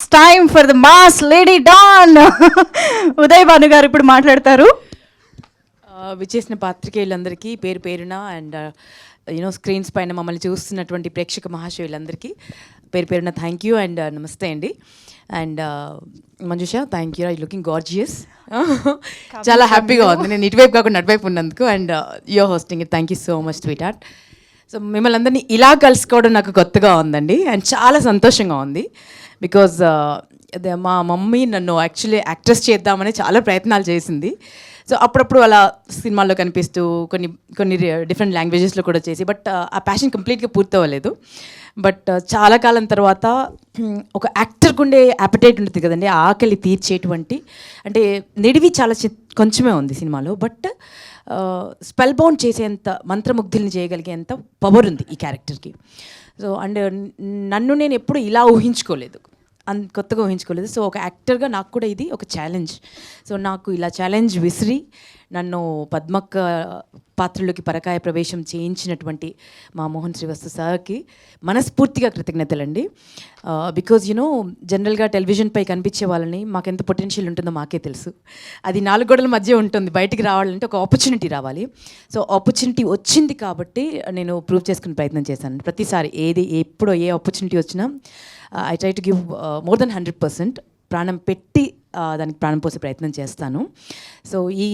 Time for the mass lady don Uday Bhanu గారు ఇప్పుడు మాట్లాడతారు. విచ్చేసిన పాత్రికేయులందరికీ పేరు పేరున అండ్ స్క్రీన్స్ పైన మమ్మల్ని చూస్తున్నటువంటి ప్రేక్షక మహాశయులందరికీ పేరు పేరున థ్యాంక్ యూ అండ్ నమస్తే అండి. And Manjusha, thank you, I looking gorgeous. చాలా హ్యాపీగా ఉంది నేను ఇటువైపు కాకుండా అటువైపు ఉన్నందుకు. And you're hosting it, thank you so much sweetheart. So మిమ్మల్ని అందరినీ ఇలా కలుసుకోవడం నాకు కొత్తగా ఉందండి అండ్ చాలా సంతోషంగా ఉంది. బికాజ్ మా మమ్మీ నన్ను యాక్చువల్లీ యాక్ట్రెస్ చేద్దామని చాలా ప్రయత్నాలు చేసింది. సో అప్పుడప్పుడు అలా సినిమాల్లో కనిపిస్తూ కొన్ని డిఫరెంట్ లాంగ్వేజెస్లో కూడా చేసి, బట్ ఆ ప్యాషన్ కంప్లీట్గా పూర్తవ్వలేదు. బట్ చాలా కాలం తర్వాత ఒక యాక్టర్కి ఉండే యాపిటైట్ ఉంటుంది కదండి, ఆకలి తీర్చేటువంటి, అంటే నిడివి చాలా కొంచెమే ఉంది సినిమాలో, బట్ స్పెల్ బౌండ్ చేసేంత, మంత్రముగ్ధుల్ని చేయగలిగేంత పవర్ ఉంది ఈ క్యారెక్టర్కి. సో అండ్ నన్ను నేను ఎప్పుడు ఇలా ఊహించుకోలేదు, కొత్తగా ఊహించుకోలేదు. సో ఒక యాక్టర్గా నాకు కూడా ఇది ఒక ఛాలెంజ్. సో నాకు ఇలా ఛాలెంజ్ విసిరి నన్ను పద్మక్క పాత్రలోకి పరకాయ ప్రవేశం చేయించినటువంటి మా మోహన్ శ్రీవస్తు సార్కి మనస్ఫూర్తిగా కృతజ్ఞతలండి. బికాజ్ జనరల్గా టెలివిజన్పై కనిపించే వాళ్ళని మాకెంత పొటెన్షియల్ ఉంటుందో మాకే తెలుసు. అది 4 గోడల మధ్య ఉంటుంది, బయటికి రావాలంటే ఒక ఆపర్చునిటీ రావాలి. సో ఆపర్చునిటీ వచ్చింది కాబట్టి నేను ప్రూవ్ చేసుకునే ప్రయత్నం చేశాను. ప్రతిసారి ఎప్పుడో ఏ ఆపర్చునిటీ వచ్చినా I try to give more than 100%, ప్రాణం పెట్టి దానికి ప్రాణం పోసే ప్రయత్నం చేస్తాను. సో ఈ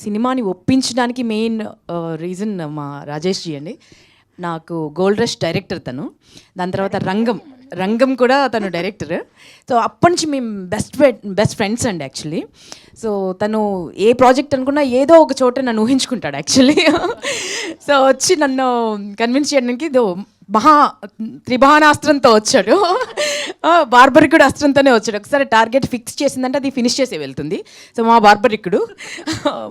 సినిమాని ఒప్పించడానికి మెయిన్ రీజన్ మా రాజేష్ జీ అండి. నాకు గోల్డ్ రష్ డైరెక్టర్ తను, దాని తర్వాత రంగం కూడా తను డైరెక్టర్. సో అప్పటి నుంచి మేము బెస్ట్ ఫ్రెండ్స్ అండి యాక్చువల్లీ. సో తను ఏ ప్రాజెక్ట్ అనుకున్నా ఏదో ఒక చోట నన్ను ఊహించుకుంటాడు యాక్చువల్లీ. సో వచ్చి నన్ను కన్విన్స్ చేయడానికి త్రిబాణాస్త్రంతో వచ్చాడు, బార్బరికుడు అస్త్రంతోనే వచ్చాడు. ఒకసారి టార్గెట్ ఫిక్స్ చేసిందంటే అది ఫినిష్ చేసే వెళ్తుంది. సో మా బార్బరికుడు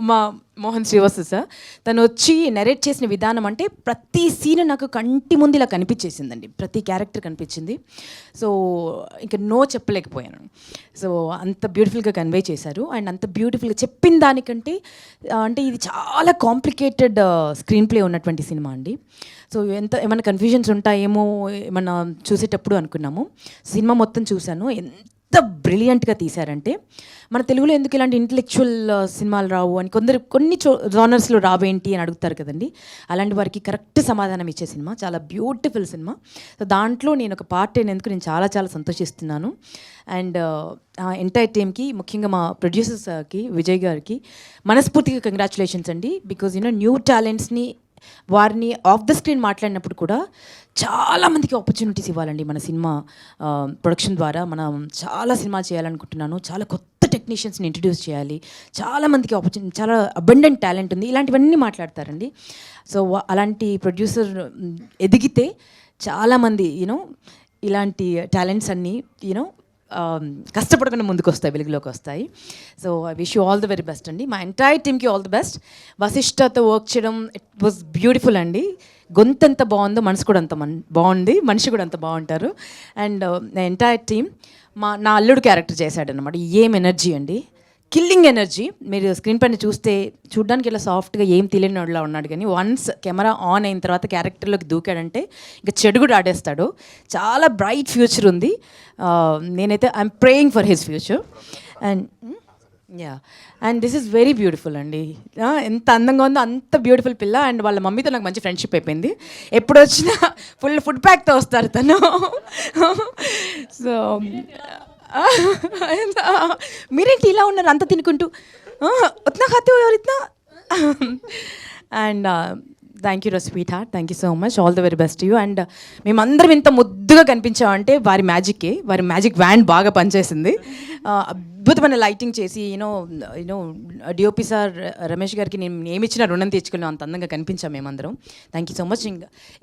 మా మోహన్ శ్రీవస్తు సార్, తను వచ్చి నెరేట్ చేసిన విధానం అంటే ప్రతి సీన్ నాకు కంటి ముందు ఇలా కనిపించేసిందండి, ప్రతి క్యారెక్టర్ కనిపించింది. సో ఇంకా నో చెప్పలేకపోయాను. సో అంత బ్యూటిఫుల్గా కన్వే చేశారు అండ్ అంత బ్యూటిఫుల్గా చెప్పిన దానికంటే, అంటే ఇది చాలా కాంప్లికేటెడ్ స్క్రీన్ ప్లే ఉన్నటువంటి సినిమా అండి. సో ఏమైనా కన్ఫ్యూజన్స్ ఉంటాయేమో ఏమన్నా చూసేటప్పుడు అనుకున్నాము. సినిమా మొత్తం చూశాను, ఎంత బ్రిలియంట్గా తీశారంటే, మన తెలుగులో ఎందుకు ఇలాంటి ఇంటలెక్చువల్ సినిమాలు రావు అని కొన్ని జానర్స్లో రావేంటి అని అడుగుతారు కదండి. అలాంటి వారికి కరెక్ట్ సమాధానం ఇచ్చే సినిమా, చాలా బ్యూటిఫుల్ సినిమా. సో దాంట్లో నేను ఒక పార్ట్ అయినందుకు నేను చాలా చాలా సంతోషిస్తున్నాను. అండ్ ఎంటైర్ టీమ్కి, ముఖ్యంగా మా ప్రొడ్యూసర్స్కి, విజయ్ గారికి మనస్ఫూర్తిగా కంగ్రాచులేషన్స్ అండి. బికాజ్ న్యూ టాలెంట్స్ని, వారిని ఆఫ్ ద స్క్రీన్ మాట్లాడినప్పుడు కూడా చాలామందికి ఆపర్చునిటీస్ ఇవ్వాలండి. మన సినిమా ప్రొడక్షన్ ద్వారా మనం చాలా సినిమా చేయాలనుకుంటున్నాను. చాలా కొత్త టెక్నీషియన్స్ని ఇంట్రడ్యూస్ చేయాలి, చాలామందికి ఆపర్చునిటీ, చాలా అబండెంట్ టాలెంట్ ఉంది, ఇలాంటివన్నీ మాట్లాడతారండి. సో అలాంటి ప్రొడ్యూసర్ ఎదిగితే చాలామంది ఇలాంటి టాలెంట్స్ అన్నీ కష్టపడకుండా ముందుకు వస్తాయి, వెలుగులోకి వస్తాయి. So I wish you all the very best అండి. మా ఎంటైర్ టీమ్కి ఆల్ ది బెస్ట్. వశిష్ఠతో వర్క్ చేయడం ఇట్ వాజ్ బ్యూటిఫుల్ అండి. గొంతు ఎంత బాగుందో మనసు కూడా అంత బాగుంది, మనిషి కూడా అంత బాగుంటారు. అండ్ ఎంటైర్ టీమ్, నా అల్లుడు క్యారెక్టర్ చేశాడనమాట. ఏం ఎనర్జీ అండి, కిల్లింగ్ ఎనర్జీ. మీరు స్క్రీన్ పైన చూడడానికి ఇలా సాఫ్ట్గా ఏం తెలియని వాడిలా ఉన్నాడు, కానీ వన్స్ కెమెరా ఆన్ అయిన తర్వాత క్యారెక్టర్లోకి దూకాడంటే ఇంకా చెడు కూడా ఆడేస్తాడు. చాలా బ్రైట్ ఫ్యూచర్ ఉంది. నేనైతే I'm praying for his future. And this is very beautiful అండి. ఎంత అందంగా ఉందో అంత బ్యూటిఫుల్ పిల్ల. అండ్ వాళ్ళ మమ్మీతో నాకు మంచి ఫ్రెండ్షిప్ అయిపోయింది. ఎప్పుడు వచ్చినా ఫుడ్ ప్యాక్తో వస్తారు తను. సో మీరేంటి ఇలా ఉన్నారు అంత తినుకుంటూ, ఉత్నా ఖాతే ఎవరు ఇత్నా. And thank you sweetheart, thank you so much, all the very best you. And మేమందరం ఇంత ముద్దుగా కనిపించామంటే వారి మ్యాజిక్ వ్యాన్ బాగా పనిచేసింది. అద్భుతమైన లైటింగ్ చేసి డిఓపి సార్ రమేష్ గారికి నేను ఏమిచ్చినా రుణం తీర్చుకున్నాం, అంత అందంగా కనిపించాం మేమందరం. Thank you so much.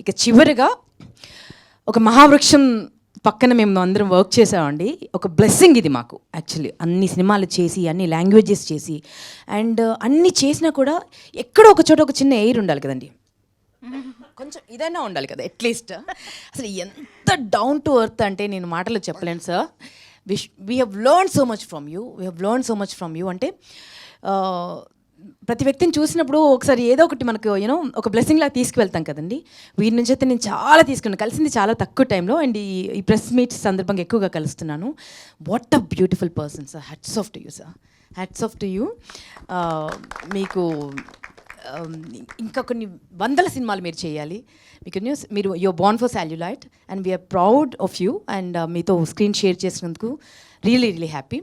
ఇక చివరిగా ఒక మహావృక్షం పక్కన మేము అందరం వర్క్ చేసామండి. ఒక బ్లెస్సింగ్ ఇది మాకు యాక్చువల్లీ. అన్ని సినిమాలు చేసి, అన్ని లాంగ్వేజెస్ చేసి, అండ్ అన్ని చేసినా కూడా ఎక్కడో ఒక చోట ఒక చిన్న ఎయిర్ ఉండాలి కదండి, కొంచెం ఇదైనా ఉండాలి కదా అట్లీస్ట్. అసలు ఎంత డౌన్ టు ఎర్త్ అంటే నేను మాటలు చెప్పలేను sir. We have learn so much from you, అంటే ప్రతి వ్యక్తిని చూసినప్పుడు ఒకసారి ఏదో ఒకటి మనకు యూనో ఒక బ్లెస్సింగ్ లాగా తీసుకువెళ్తాం కదండి. వీరి నుంచి అయితే నేను చాలా తీసుకున్నాను, కలిసింది చాలా తక్కువ టైంలో, అండ్ ఈ ప్రెస్ మీట్ సందర్భంగా ఎక్కువగా కలుస్తున్నాను. What a beautiful person sir, hats off to you sir, hats off to you. మీకు ఇంకా కొన్ని వందల సినిమాలు మీరు చేయాలి. మీరు you're born for celluloid and we're proud of you. And మీతో స్క్రీన్ షేర్ చేసినందుకు రియలీ హ్యాపీ.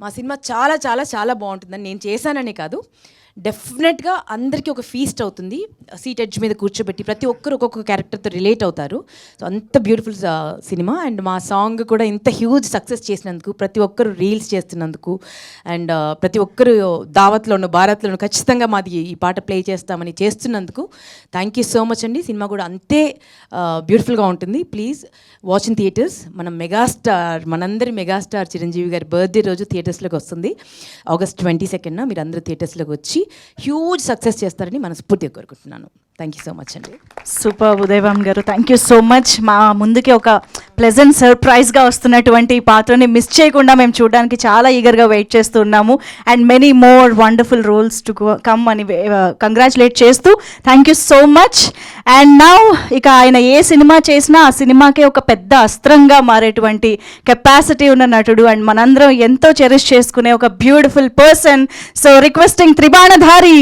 మా సినిమా చాలా చాలా చాలా బాగుంటుందని, నేను చేశాననే కాదు, డెఫినెట్గా అందరికీ ఒక ఫీస్ట్ అవుతుంది. సీట్ ఎడ్జ్ మీద కూర్చోబెట్టి ప్రతి ఒక్కరు ఒక్కొక్క క్యారెక్టర్తో రిలేట్ అవుతారు. సో అంత బ్యూటిఫుల్ సినిమా. అండ్ మా సాంగ్ కూడా ఇంత హ్యూజ్ సక్సెస్ చేసినందుకు, ప్రతి ఒక్కరు రీల్స్ చేస్తున్నందుకు, అండ్ ప్రతి ఒక్కరు దావత్లోను భారత్లోను ఖచ్చితంగా మాది ఈ పాట ప్లే చేస్తామని చేస్తున్నందుకు థ్యాంక్ యూ సో మచ్ అండి. సినిమా కూడా అంతే బ్యూటిఫుల్గా ఉంటుంది. Please watch in theatres. మనం మెగాస్టార్, మనందరి మెగాస్టార్ చిరంజీవి గారి బర్త్డే రోజు థియేటర్స్లోకి వస్తుంది, August 22nd. మీరు అందరూ థియేటర్స్లోకి వచ్చి హ్యూజ్ సక్సెస్ చేస్తారని మనస్ఫూర్తిగా కోరుకుంటున్నాను. థ్యాంక్ యూ సో మచ్ అండి. సూపర్ ఉదయభాను గారు, థ్యాంక్ యూ సో మచ్. మా ముందుకి ఒక ప్లెజెంట్ సర్ప్రైజ్గా వస్తున్నటువంటి ఈ పాత్రని మిస్ చేయకుండా మేము చూడడానికి చాలా ఈగర్గా వెయిట్ చేస్తున్నాము. And many more wonderful roles to come అని కంగ్రాచులేట్ చేస్తూ thank you so much. And now ఇక ఆయన ఏ సినిమా చేసినా ఆ సినిమాకే ఒక పెద్ద అస్త్రంగా మారేటువంటి కెపాసిటీ ఉన్న నటుడు, అండ్ మనందరం ఎంతో చెరిష్ చేసుకునే ఒక బ్యూటిఫుల్ పర్సన్. So requesting త్రిబాణధారి